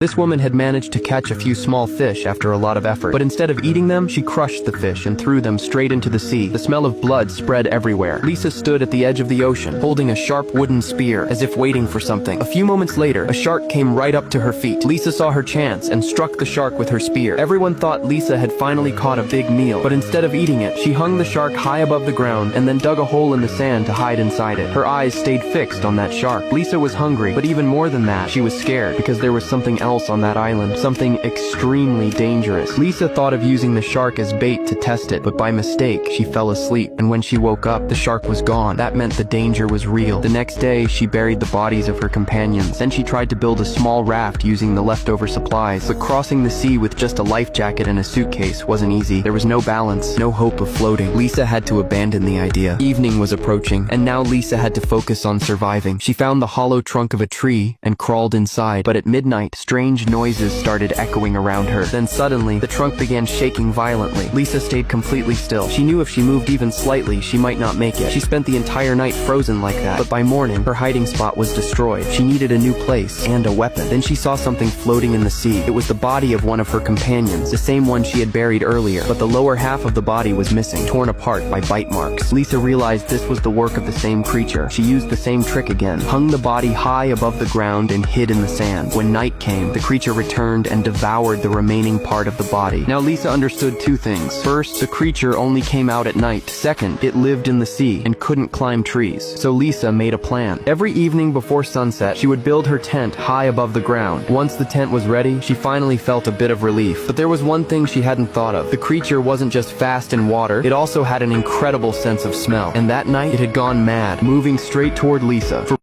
This woman had managed to catch a few small fish after a lot of effort, but instead of eating them, she crushed the fish and threw them straight into the sea. The smell of blood spread everywhere. Lisa stood at the edge of the ocean, holding a sharp wooden spear, as if waiting for something. A few moments later, a shark came right up to her feet. Lisa saw her chance and struck the shark with her spear. Everyone thought Lisa had finally caught a big meal, but instead of eating it, she hung the shark high above the ground and then dug a hole in the sand to hide inside it. Her eyes stayed fixed on that shark. Lisa was hungry, but even more than that, she was scared because there was something else on that island. Something extremely dangerous. Lisa thought of using the shark as bait to test it, but by mistake, she fell asleep. And when she woke up, the shark was gone. That meant the danger was real. The next day, she buried the bodies of her companions. Then she tried to build a small raft using the leftover supplies. But crossing the sea with just a life jacket and a suitcase wasn't easy. There was no balance, no hope of floating. Lisa had to abandon the idea. Evening was approaching, and now Lisa had to focus on surviving. She found the hollow trunk of a tree and crawled inside. But at midnight, strange noises started echoing around her. Then suddenly, the trunk began shaking violently. Lisa stayed completely still. She knew if she moved even slightly, she might not make it. She spent the entire night frozen like that. But by morning, her hiding spot was destroyed. She needed a new place and a weapon. Then she saw something floating in the sea. It was the body of one of her companions, the same one she had buried earlier. But the lower half of the body was missing, torn apart by bite marks. Lisa realized this was the work of the same creature. She used the same trick again, hung the body high above the ground and hid in the sand. When night came, the creature returned and devoured the remaining part of the body. Now Lisa understood two things. First, the creature only came out at night. Second, it lived in the sea and couldn't climb trees. So Lisa made a plan. Every evening before sunset, she would build her tent high above the ground. Once the tent was ready, she finally felt a bit of relief. But there was one thing she hadn't thought of. The creature wasn't just fast in water, it also had an incredible sense of smell. And that night, it had gone mad, moving straight toward Lisa. For